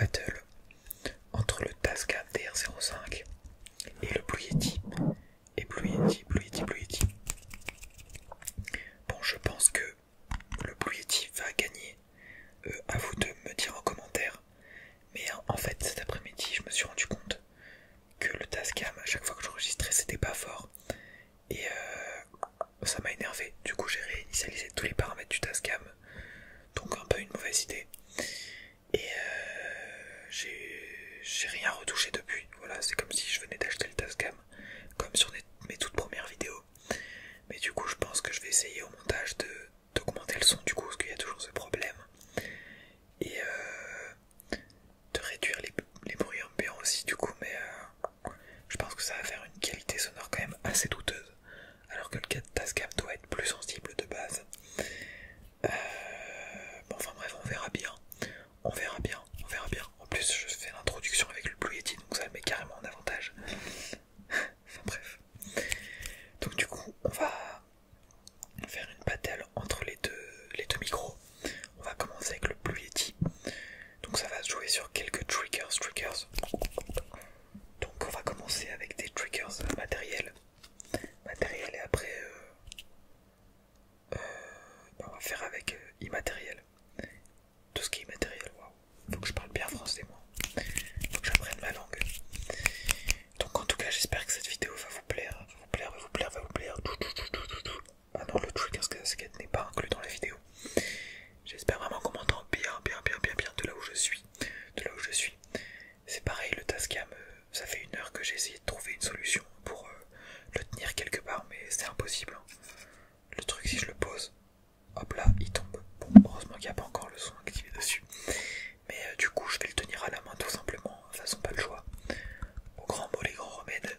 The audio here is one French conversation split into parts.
battle entre le Tascam DR05 et le Blue Yeti. Et Blue Yeti. Bon, je pense que le Blue Yeti va gagner. À vous de me dire en commentaire. Mais en fait, cet après-midi, je me suis rendu compte que le Tascam, à chaque fois que j'enregistrais, c'était pas fort. Et ça m'a énervé. Du coup, j'ai réinitialisé tous les paramètres du Tascam. Donc un peu une mauvaise idée. Et j'ai rien retouché depuis. Voilà, c'est comme si je venais d'acheter le Tascam, comme sur mes toutes premières vidéos. Mais du coup, je pense que je vais essayer au montage d'augmenter le son, du coup, parce qu'il y a toujours ce problème. Et de réduire les bruits ambiants aussi, du coup, mais je pense que ça va faire une qualité sonore quand même assez douteuse. Alors que le Tascam doit être plus sensible de base. Bon, enfin bref, on verra bien. En plus, je fais l'introduction avec le Blue Yeti, donc ça le met carrément en avantage. Enfin bref. Donc du coup, on va faire une battle entre les deux micros. On va commencer avec le Blue Yeti. Donc ça va se jouer sur quelques triggers. Donc on va commencer avec des triggers matériels. Et après, on va faire avec immatériel. Tout ce qui est immatériel, waouh. Faut que je parle bien français, moi. Faut que j'apprenne ma langue. Donc en tout cas, j'espère que cette vidéo va vous plaire. Va vous plaire. Ah non, le trigger casquette n'est pas inclus dans la vidéo. J'espère vraiment qu'on m'entend bien de là où je suis. C'est pareil, le Tascam, ça fait 1 heure que j'ai essayé de trouver une solution pour le tenir quelque part, mais c'est impossible. Le truc, si je le pose, hop là, il tombe. Bon, heureusement qu'il n'y a pas encore le son activé dessus. Mais du coup, je vais le tenir à la main tout simplement. De toute façon, pas le choix. Au grand mot, les grands remèdes.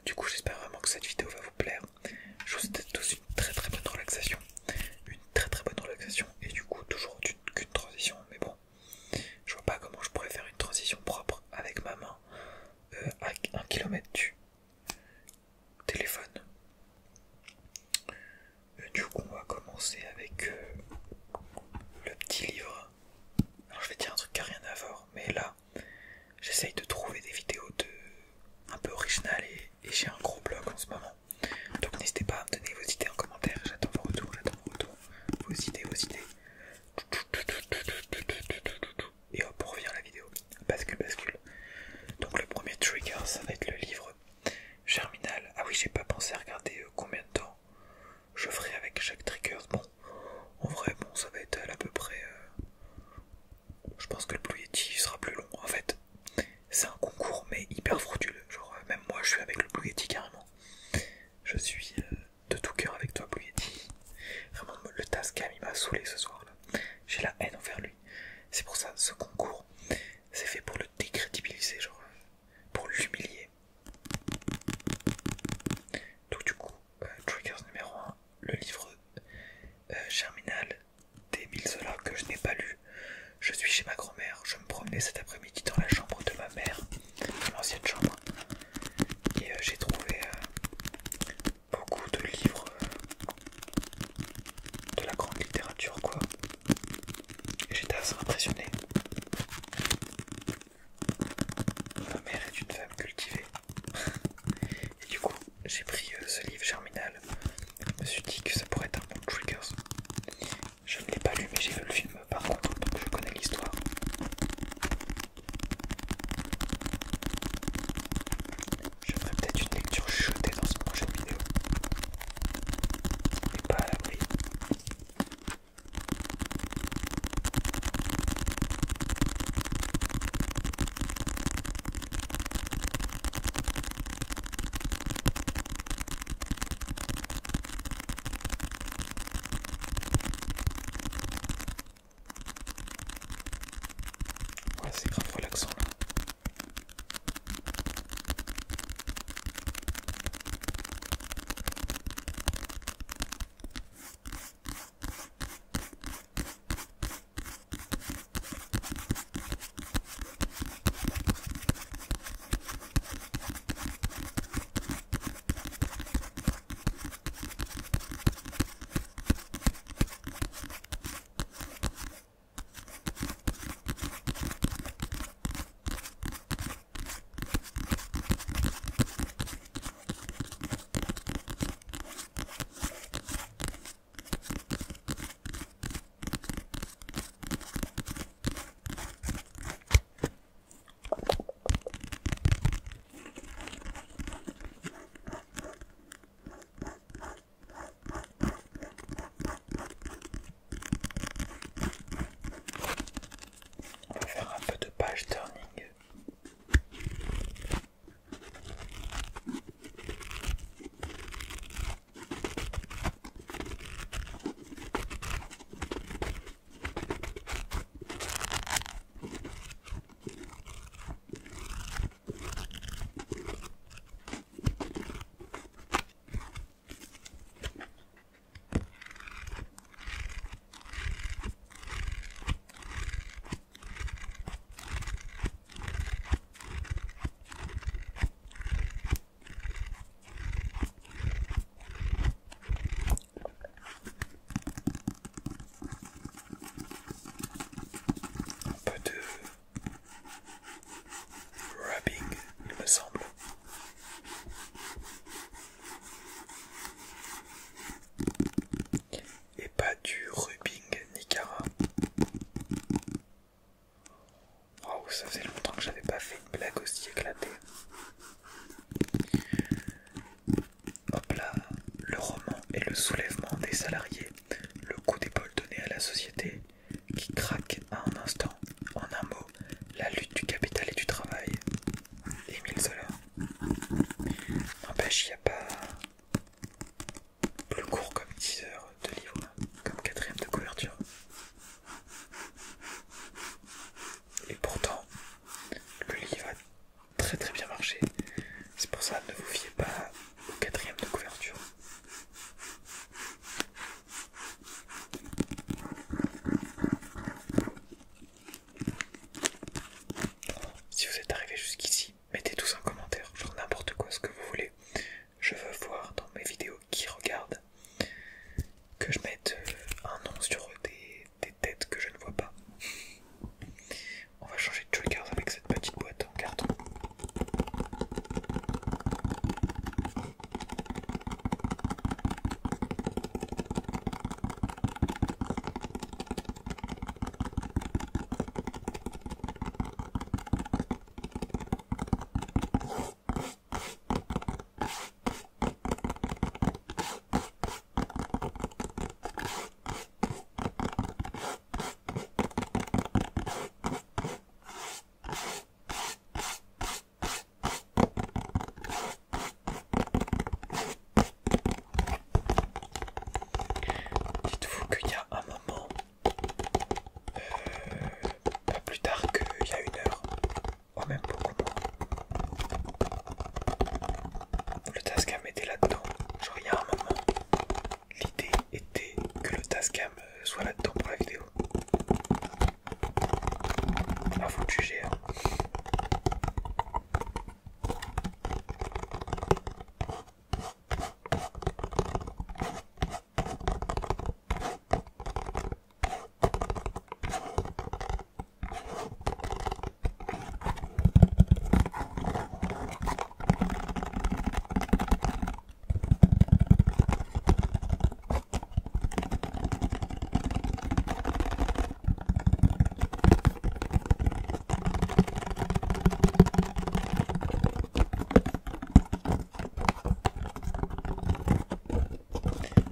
Du coup, j'espère vraiment que cette vidéo va vous plaire. Je vous souhaite tous une très bonne relaxation. Et du coup, toujours qu'une transition. Mais bon, je vois pas comment je pourrais faire une transition propre avec ma main à 1 km du téléphone. Du coup, on va commencer avec le petit livre. Alors, je vais dire un truc qui n'a rien à voir, mais là, j'essaye de trouver des vidéos un peu originales et j'ai un gros blog en ce moment. Donc, n'hésitez pas à me donner vos idées en commentaire. J'attends vos retours. Vos idées. Et hop, on revient à la vidéo. Bascule. Donc, le premier trigger, ça va être le livre Germinal. Ah oui, j'ai pas pensé à regarder combien de temps je ferai avec chaque trigger. Bon, en vrai, ça va être à peu près. Je pense que le Blue Yeti sera plus long. En fait, c'est un concours, mais hyper frauduleux. Genre, même moi, je suis avec le Blue Yeti carrément. Je suis de tout cœur avec toi, Blue Yeti. Vraiment, le Tascam, il m'a saoulé ce soir-là. J'ai la haine envers lui. C'est pour ça, ce concours, c'est fait pour le décrédibiliser, genre, pour l'humilier. Donc du coup, triggers numéro 1, le livre Germinal d'Émile Zola que je n'ai pas lu. Je suis chez ma grand-mère, je me promenais cet après-midi dans la chambre de ma mère, dans l'ancienne chambre, et j'ai trouvé beaucoup de livres de la grande littérature, quoi. Et j'étais assez impressionné. Ma mère est une femme cultivée. Et du coup, j'ai pris ce livre Germinal. Je me suis dit que ça pourrait être un bon triggers. Je ne l'ai pas lu, mais j'ai vu le film par contre, donc je connais l'histoire. Je ferai peut-être une lecture chuchotée dans cette prochaine vidéo. Et pas à l'abri. Ouais, c'est grave relaxant là. ça faisait longtemps que j'avais pas fait une blague aussi éclatée. Hop là, le roman et le soulèvement des salariés, le coup d'épaule donné à la société, qui craque à un instant, en un mot, la lutte du capital et du travail. Émile Zola. N'empêche, il n'y a pas plus court comme 10 heures de livre, comme quatrième de couverture. Et pourtant, le livre a très très bien marché. C'est pour ça, ne vous fiez pas au quatrième de couverture. Si vous êtes arrivé jusqu'ici, mettez tous un commentaire, genre n'importe quoi, ce que vous voulez. Je veux voir dans mes vidéos qui regardent que je mette un nom sur des têtes que je ne vois pas. On va changer de triggers avec cette petite boîte en carton. Dites-vous qu'il y a un moment, pas plus tard qu'il y a 1 heure, ou même beaucoup moins, le Tascam était là-dedans. Genre il y a un moment, l'idée était que le Tascam soit là-dedans pour la vidéo. À vous de juger. Hein.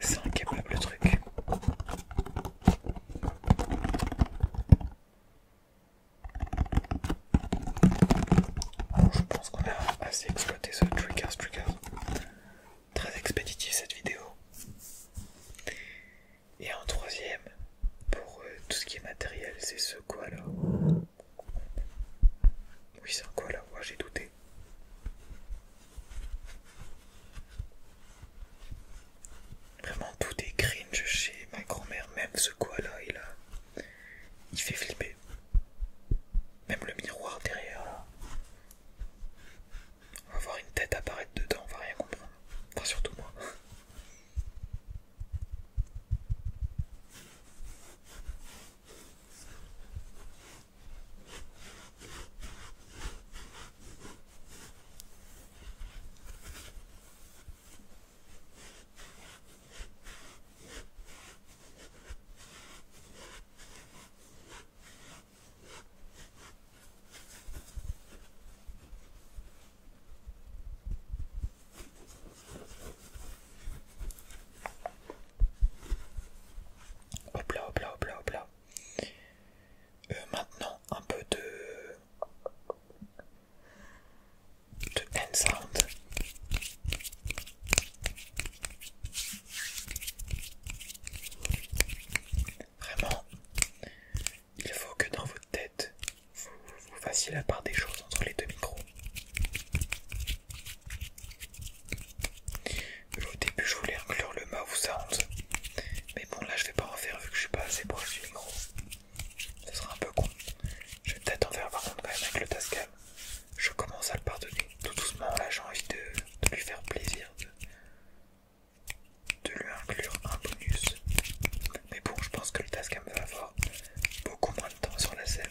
C'est incapable le truc. Bon, je pense qu'on a assez exploité ce trigger. Très expéditif cette vidéo. Et en troisième, pour tout ce qui est matériel, c'est ce koala. Oui, c'est un koala, moi j'ai douté. Vraiment tout est cringe chez ma grand-mère, même ce koala il fait flipper. Même le miroir derrière là. On va voir une tête apparaître dedans, on va rien comprendre. Enfin surtout moi. Hop là, hop là, hop là, hop là. Maintenant, un peu de hand sound. Vraiment, il faut que dans votre tête, vous fassiez la part des choses entre les deux micros. Au début, je voulais inclure le mouth sound. Mais bon, là, je vais pas en faire vu que je suis pas assez proche du micro. Ce sera un peu con. Je vais peut-être en faire par contre quand même avec le Tascam. Je commence à le pardonner. Tout doucement, là, j'ai envie de lui faire plaisir. De lui inclure un bonus. Mais bon, je pense que le Tascam va avoir beaucoup moins de temps sur la scène.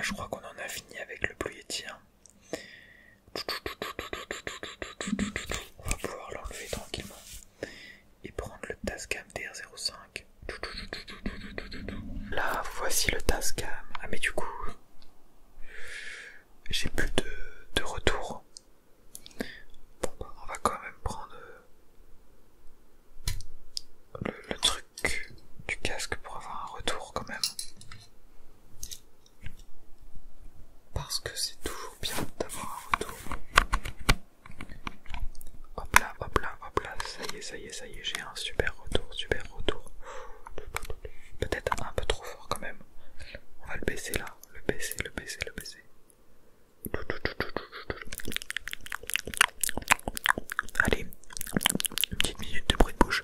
je crois qu'on en a fini avec le Blue Yeti. Hein. On va pouvoir l'enlever tranquillement et prendre le Tascam DR05. Là, voici le Tascam. Ah mais du coup, j'ai plus de retour. Bon bah, on va quand même prendre le truc du casque pour avoir un retour quand même. Parce que c'est toujours bien d'avoir un retour. Hop là, hop là, hop là, ça y est, j'ai un super retour. Peut-être un peu trop fort quand même. On va le baisser là, le baisser. Allez, une petite minute de bruit de bouche.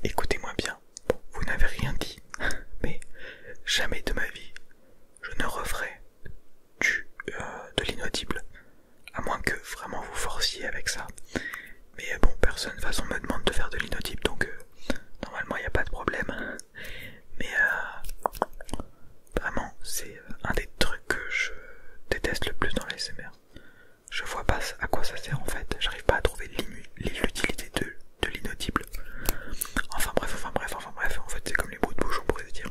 Écoutez-moi bien, bon, vous n'avez rien dit, mais jamais de ma vie je ne referai de l'inaudible, à moins que vraiment vous forciez avec ça. Mais bon, personne de toute façon me demande de faire de l'inaudible, donc normalement il n'y a pas de problème. Mais vraiment, c'est un des trucs que je déteste le plus dans l'ASMR. Je vois pas à quoi ça sert en fait, j'arrive pas à trouver l'utilité de l'inaudible. Enfin bref, en fait c'est comme les bruits de bouche on pourrait se dire.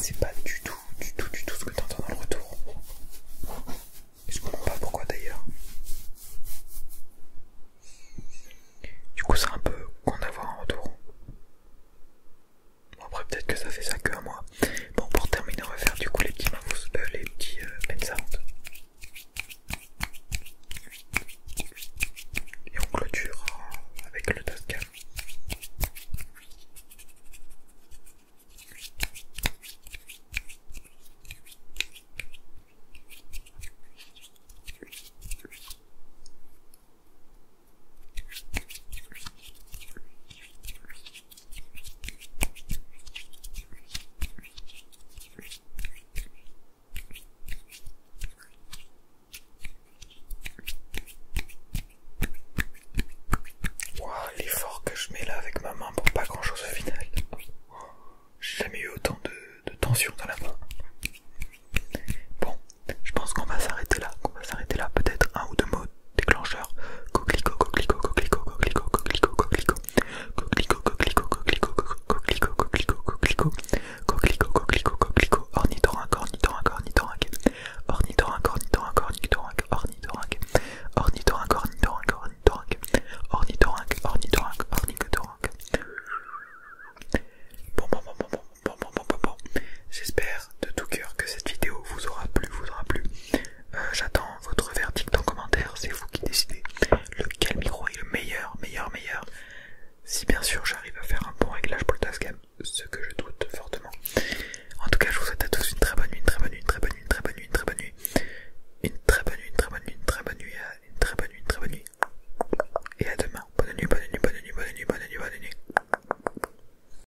c'est pas